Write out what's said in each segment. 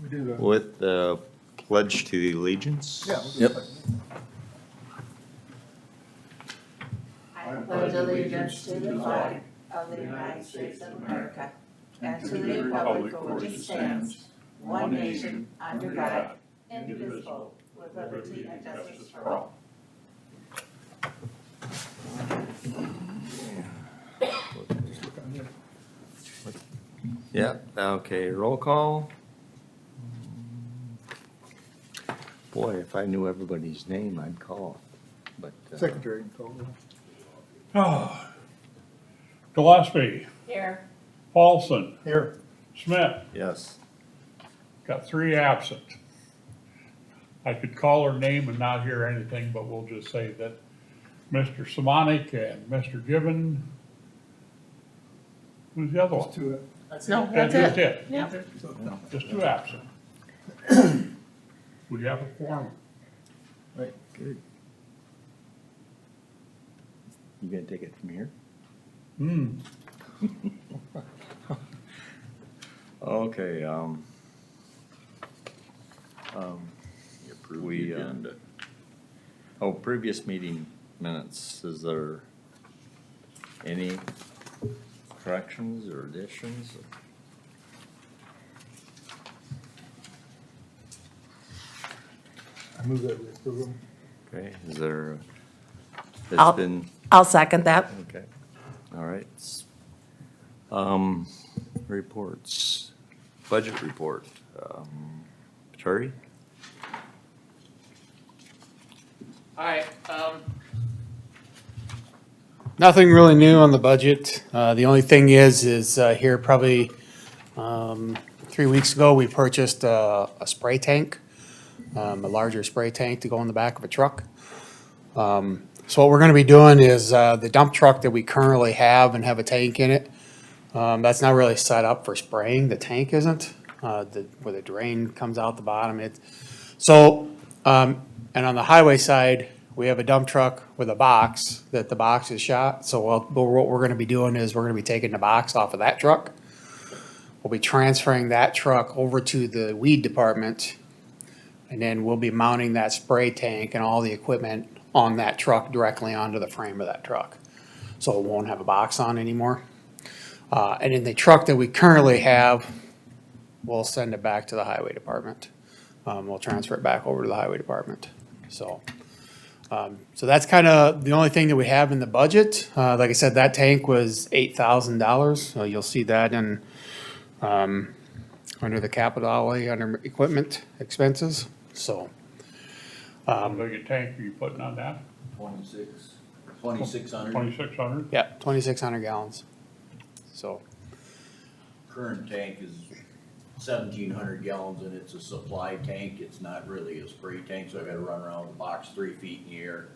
We do that. with the pledge to the allegiance. Yeah. we'll do Yep. that. I pledge allegiance to the flag of the United States of America and to the republic for which it stands, one nation, under God, indivisible, with liberty and justice for all. Yeah, okay, roll call. Boy, if I knew everybody's name, I'd call, but. Secretary can call it. Oh. Gillespie, Here. Paulson, Here. Smith, Yes. got 3 absent. I could call her name and not hear anything, but we'll just say that Mr. Simonik and Mr. Gibbon, who's the other one? Just two. No, That's just it. Yeah. Just 2 absent. We have a quorum. Right. Good. You gonna take it from here? Hmm. Okay, we, previous meeting minutes, is there any corrections or additions? I move that we approve them. Okay, is there, I'll- it's been, I'll second that. okay, all right. Reports, budget report, Terry? Hi, nothing really new on the budget. The only thing is here probably, 3 weeks ago, we purchased a spray tank, a larger spray tank to go in the back of a truck. So what we're gonna be doing is, the dump truck that we currently have and have a tank in it, that's not really set up for spraying. The tank isn't, where the drain comes out the bottom. And on the highway side, we have a dump truck with a box that the box is shot. So what we're gonna be doing is we're gonna be taking the box off of that truck. We'll be transferring that truck over to the weed department. And then we'll be mounting that spray tank and all the equipment on that truck directly onto the frame of that truck. So it won't have a box on anymore. And in the truck that we currently have, we'll send it back to the highway department. We'll transfer it back over to the highway department. So that's kind of the only thing that we have in the budget. Like I said, that tank was $8,000. So you'll see that in, under the capital outlay, under equipment expenses. So, How big a tank are you putting on that? 2,600. 2,600? yeah, 2,600 gallons. So, Current tank is 1,700 gallons and it's a supply tank. It's not really a spray tank, so I gotta run around with the box 3 feet in the air.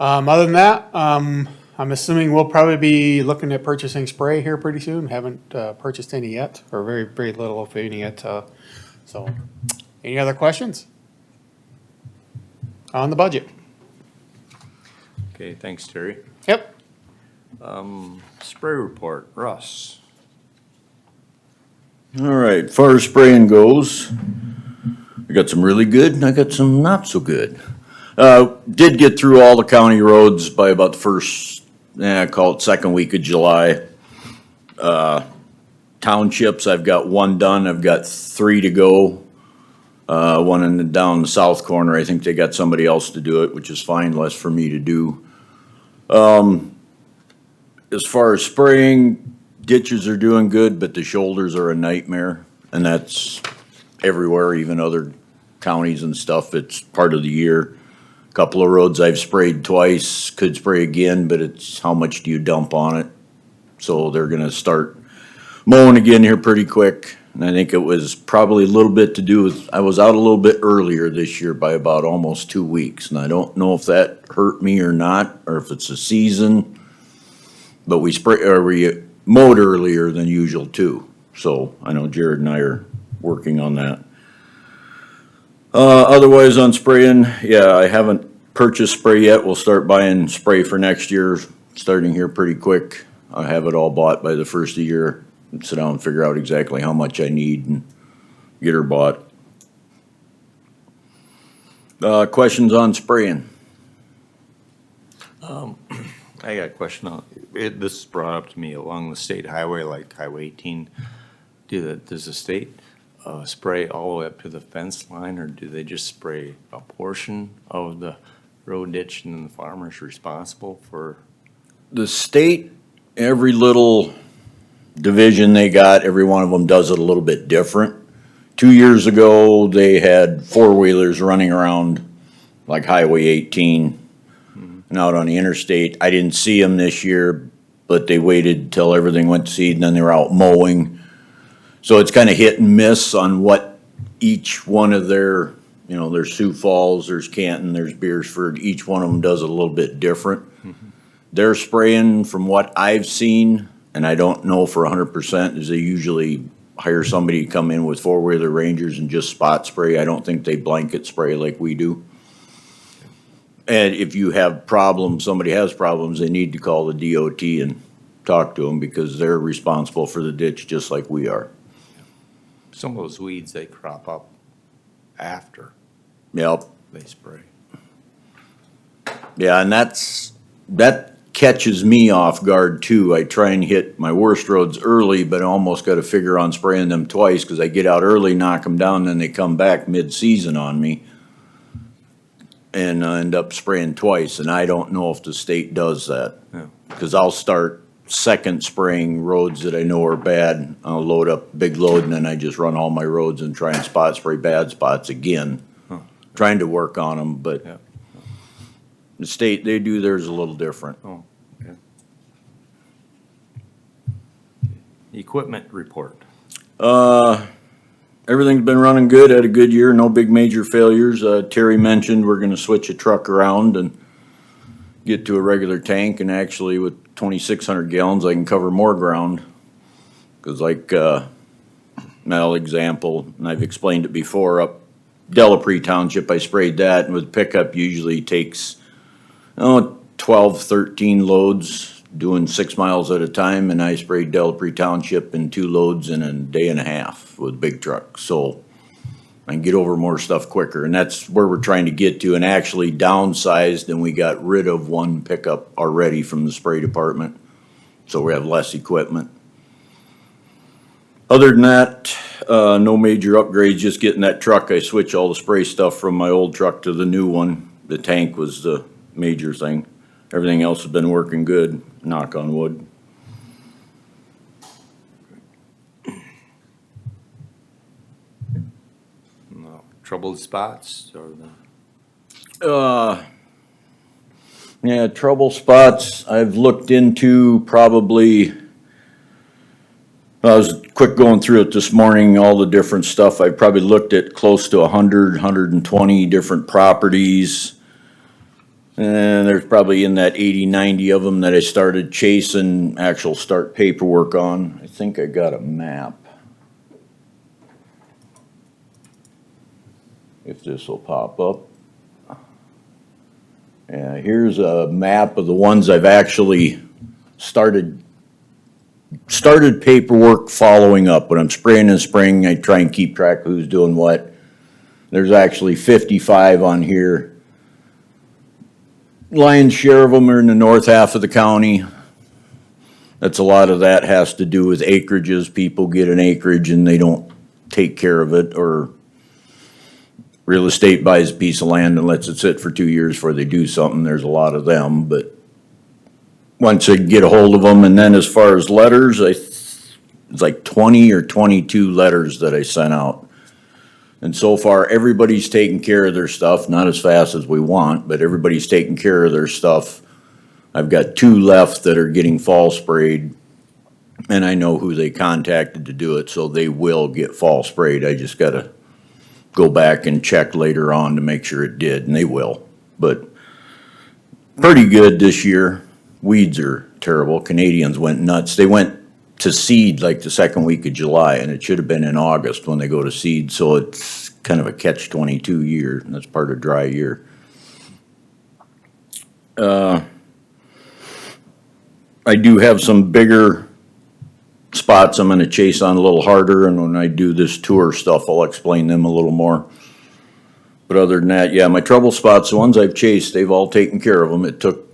other than that, I'm assuming we'll probably be looking at purchasing spray here pretty soon. Haven't purchased any yet, or very, very little if any yet. So, any other questions on the budget? Okay, thanks, Terry. Yep. Spray report, Russ. All right, far as spraying goes, I got some really good and I got some not so good. Did get through all the county roads by about the first, I call it second week of July. Townships, I've got 1 done, I've got 3 to go. One in down the south corner, I think they got somebody else to do it, which is fine, less for me to do. As far as spraying, ditches are doing good, but the shoulders are a nightmare, and that's everywhere, even other counties and stuff. It's part of the year. Couple of roads I've sprayed twice, could spray again, but it's how much do you dump on it? So they're gonna start mowing again here pretty quick. And I think it was probably a little bit to do with, I was out a little bit earlier this year by about almost 2 weeks. And I don't know if that hurt me or not, or if it's a season. But we mowed earlier than usual too. So I know Jared and I are working on that. Otherwise on spraying, yeah, I haven't purchased spray yet. We'll start buying spray for next year, starting here pretty quick. I have it all bought by the first of the year. sit down and figure out exactly how much I need and get her bought. Questions on spraying? I got a question on, this is brought up to me along the state highway, like Highway 18. Does the state spray all the way up to the fence line, or do they just spray a portion of the road ditch and then the farmer's responsible for? The state, every little division they got, every one of them does it a little bit different. 2 years ago, they had four-wheelers running around like Highway 18 and out on the interstate. I didn't see them this year, but they waited till everything went to seed and then they were out mowing. So it's kind of hit and miss on what each one of their, there's Sioux Falls, there's Canton, there's Beersford, each one of them does it a little bit different. They're spraying, from what I've seen, and I don't know for 100%, is they usually hire somebody to come in with four-wheeler Rangers and just spot spray. I don't think they blanket spray like we do. And if you have problems, somebody has problems, they need to call the DOT and talk to them, because they're responsible for the ditch just like we are. Some of those weeds, they crop up after Yep. they spray. Yeah, and that catches me off guard too. I try and hit my worst roads early, but I almost got to figure on spraying them twice, because I get out early, knock them down, then they come back mid-season on me. And I end up spraying twice, and I don't know if the state does that. Yeah. Because I'll start second spraying roads that I know are bad. I'll load up big load, and then I just run all my roads and try and spot spray bad spots again. Trying to work on them, but Yeah. the state, they do theirs a little different. Oh, okay. Equipment report. Everything's been running good, had a good year, no big major failures. Terry mentioned we're gonna switch a truck around and get to a regular tank, and actually with 2,600 gallons, I can cover more ground. Cause like, Mel example, and I've explained it before, up Delapre Township, I sprayed that, and with pickup usually takes, 12, 13 loads, doing 6 miles at a time, and I sprayed Delapre Township in 2 loads in a day and a half with big truck. So I can get over more stuff quicker, and that's where we're trying to get to, and actually downsized, and we got rid of one pickup already from the spray department. So we have less equipment. Other than that, no major upgrades, just getting that truck. I switched all the spray stuff from my old truck to the new one. The tank was the major thing. Everything else has been working good, knock on wood. No troubled spots or the? Yeah, trouble spots, I've looked into probably, I was quick going through it this morning, all the different stuff. I probably looked at close to 120 different properties. And there's probably in that 80, 90 of them that I started chasing actual start paperwork on. I think I got a map. If this will pop up. Yeah, here's a map of the ones I've actually started paperwork following up. When I'm spraying in the spring, I try and keep track of who's doing what. There's actually 55 on here. Lion's share of them are in the north half of the county. That's a lot of that has to do with acreages. People get an acreage and they don't take care of it, or real estate buys a piece of land and lets it sit for 2 years before they do something. There's a lot of them, but once I get a hold of them, and then as far as letters, it's like 20 or 22 letters that I sent out. And so far, everybody's taking care of their stuff, not as fast as we want, but everybody's taking care of their stuff. I've got 2 left that are getting fall sprayed, and I know who they contacted to do it, so they will get fall sprayed. I just gotta go back and check later on to make sure it did, and they will. But pretty good this year. Weeds are terrible. Canadians went nuts. They went to seed like the second week of July, and it should have been in August when they go to seed, so it's kind of a catch-22 year, and that's part of dry year. I do have some bigger spots I'm gonna chase on a little harder, and when I do this tour stuff, I'll explain them a little more. But other than that, yeah, my trouble spots, the ones I've chased, they've all taken care of them. It took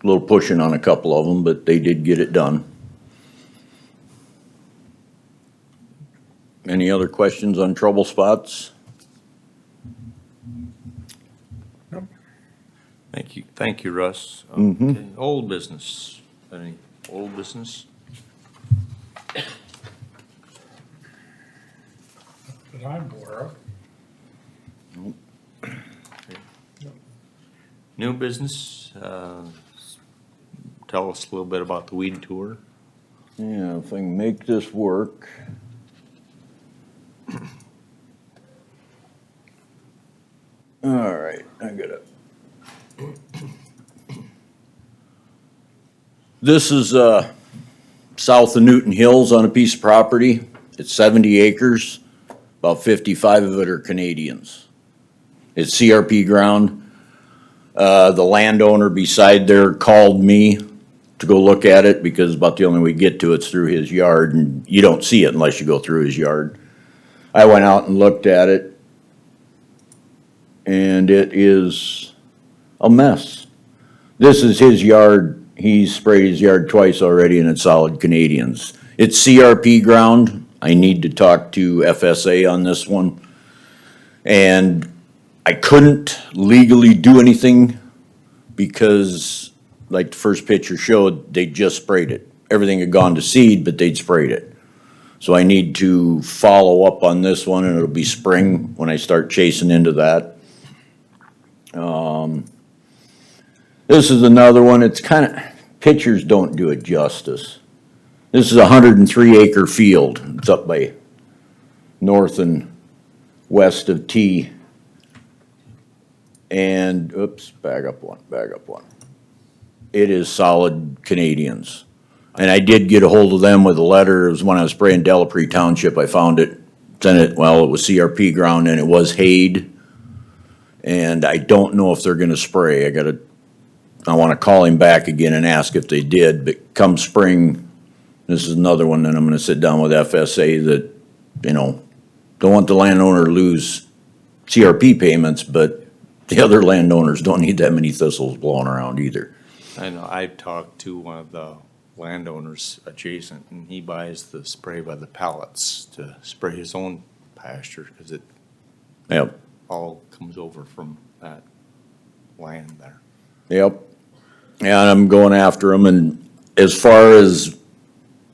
a little pushing on a couple of them, but they did get it done. Any other questions on trouble spots? Thank you, Russ. Mhm. Okay, old business, any old business? That I'm aware of. New business, tell us a little bit about the weed tour. Yeah, if I can make this work. All right, I got it. This is, south of Newton Hills on a piece of property. It's 70 acres, about 55 of it are Canadians. It's CRP ground. The landowner beside there called me to go look at it because about the only way we get to it's through his yard, and you don't see it unless you go through his yard. I went out and looked at it, and it is a mess. This is his yard. He's sprayed his yard twice already, and it's solid Canadians. It's CRP ground. I need to talk to FSA on this one. And I couldn't legally do anything because, like the first picture showed, they just sprayed it. Everything had gone to seed, but they'd sprayed it. So I need to follow up on this one, and it'll be spring when I start chasing into that. This is another one. It's kind of, pictures don't do it justice. This is a 103 acre field. It's up by north and west of T. And, oops, back up one. It is solid Canadians. And I did get a hold of them with a letter. It was when I was spraying Delapre Township. I found it, sent it, well, it was CRP ground and it was hayed. And I don't know if they're gonna spray. I wanna call him back again and ask if they did, but come spring, this is another one that I'm gonna sit down with FSA that, don't want the landowner to lose CRP payments, but the other landowners don't need that many thistles blowing around either. I know, I talked to one of the landowners adjacent, and he buys the spray by the pallets to spray his own pasture, because it Yep, all comes over from that land there. yep. Yeah, and I'm going after them, and as far as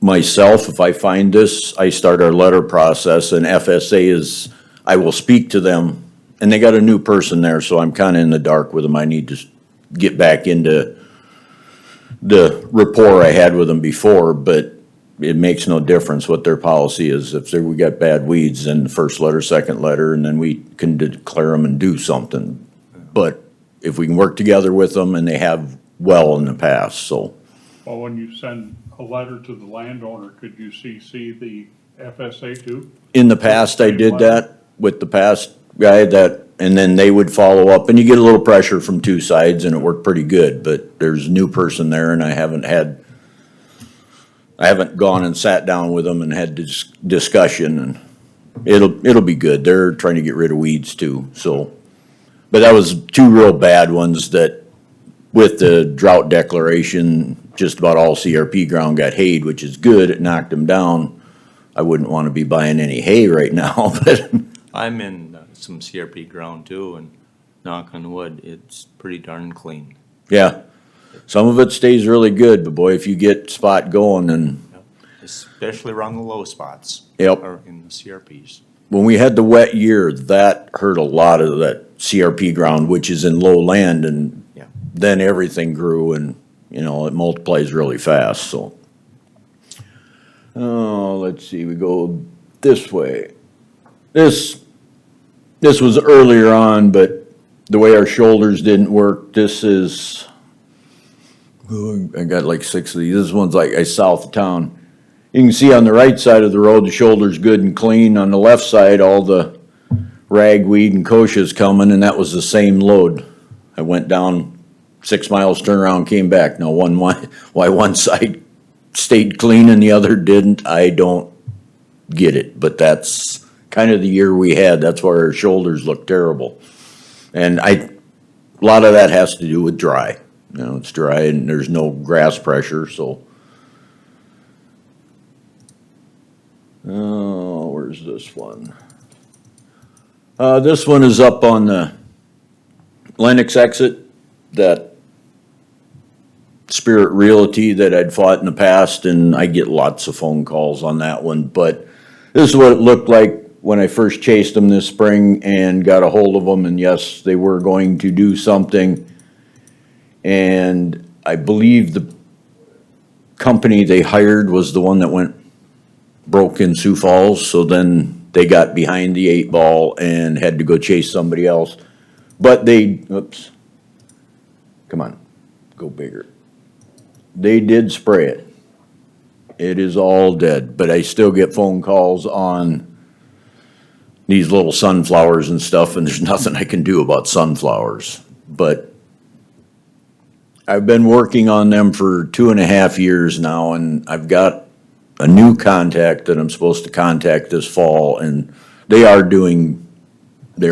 myself, if I find this, I start our letter process, and FSA is, I will speak to them, and they got a new person there, so I'm kinda in the dark with them. I need to get back into the rapport I had with them before, but it makes no difference what their policy is. If we got bad weeds, then the first letter, second letter, and then we can declare them and do something. But if we can work together with them, and they have well in the past, so. Well, when you send a letter to the landowner, could you CC the FSA too? In the past, I did that with the past guy and then they would follow up, and you get a little pressure from two sides, and it worked pretty good, but there's a new person there, and I haven't gone and sat down with them and had this discussion, and it'll be good. They're trying to get rid of weeds too, so. But that was two real bad ones that, with the drought declaration, just about all CRP ground got hayed, which is good. It knocked them down. I wouldn't want to be buying any hay right now, but. I'm in some CRP ground too, and knock on wood, it's pretty darn clean. Yeah, some of it stays really good, but boy, if you get spot going, then, Especially around the low spots. Yep. Or in the CRPs. when we had the wet year, that hurt a lot of that CRP ground, which is in low land, and Yeah. then everything grew, and, it multiplies really fast, so. Oh, let's see, we go this way. This was earlier on, but the way our shoulders didn't work, this is, I got like 6 of these. This one's like south of town. You can see on the right side of the road, the shoulder's good and clean. On the left side, all the ragweed and kochia's coming, and that was the same load. I went down 6 miles, turned around, came back. Now, why one side stayed clean and the other didn't, I don't get it. But that's kind of the year we had. That's why our shoulders look terrible. And a lot of that has to do with dry. You know, it's dry and there's no grass pressure, so. Oh, where's this one? This one is up on the Lennox exit, that Spirit Realty that I'd fought in the past, and I get lots of phone calls on that one. But this is what it looked like when I first chased them this spring and got a hold of them, and yes, they were going to do something. And I believe the company they hired was the one that broke in Sioux Falls, so then they got behind the 8 ball and had to go chase somebody else. But oops, come on, go bigger. They did spray it. It is all dead, but I still get phone calls on these little sunflowers and stuff, and there's nothing I can do about sunflowers. But I've been working on them for 2.5 years now, and I've got a new contact that I'm supposed to contact this fall, and they're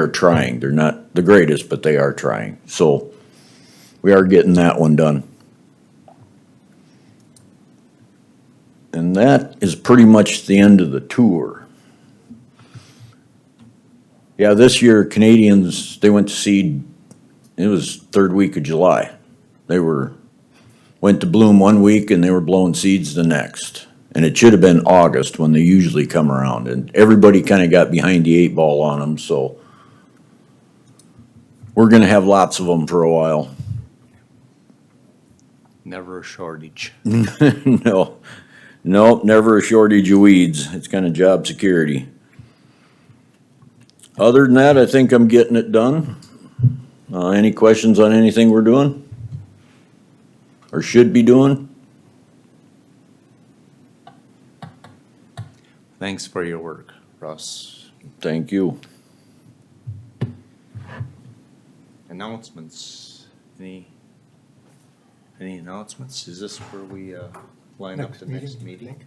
trying. They're not the greatest, but they are trying. So we are getting that one done. And that is pretty much the end of the tour. Yeah, this year Canadians, they went to seed, it was third week of July. They went to bloom one week and they were blowing seeds the next. And it should have been August when they usually come around, and everybody kind of got behind the 8 ball on them, so we're gonna have lots of them for a while. Never a shortage. No, never a shortage of weeds. It's kind of job security. Other than that, I think I'm getting it done. Any questions on anything we're doing? Or should be doing? Thanks for your work, Russ. Thank you. Announcements, any announcements? Is this where we, line up the next meeting?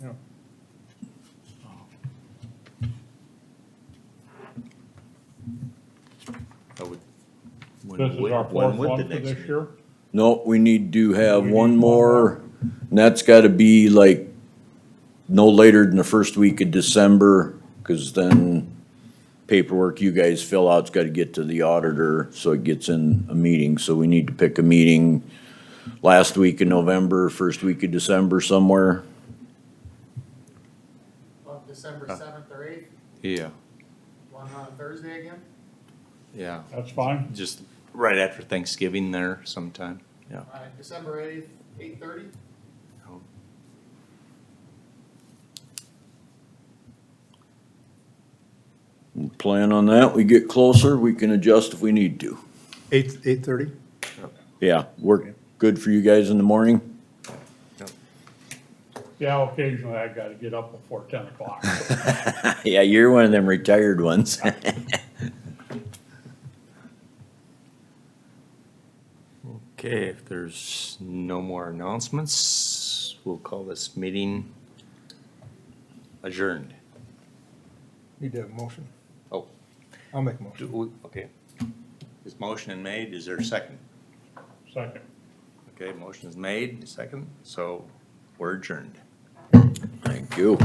Yeah. This is our fourth one for this year. No, we need to have one more, and that's gotta be like no later than the first week of December, cause then paperwork you guys fill out's gotta get to the auditor, so it gets in a meeting, so we need to pick a meeting last week of November, first week of December somewhere. Well, December 7th or 8th, Yeah, one on Thursday again? yeah, That's fine. just right after Thanksgiving there sometime, yeah. All right, December 8th, 8:30? Plan on that, we get closer, we can adjust if we need to. 8:30? Yeah, work good for you guys in the morning? Yeah, occasionally I gotta get up before 10 o'clock. Yeah, you're one of them retired ones. Okay, if there's no more announcements, we'll call this meeting adjourned. Need to have a motion. Oh. I'll make a motion. Okay. Is motion made? Is there a second? Second. Okay, motion is made, second, so we're adjourned. Thank you.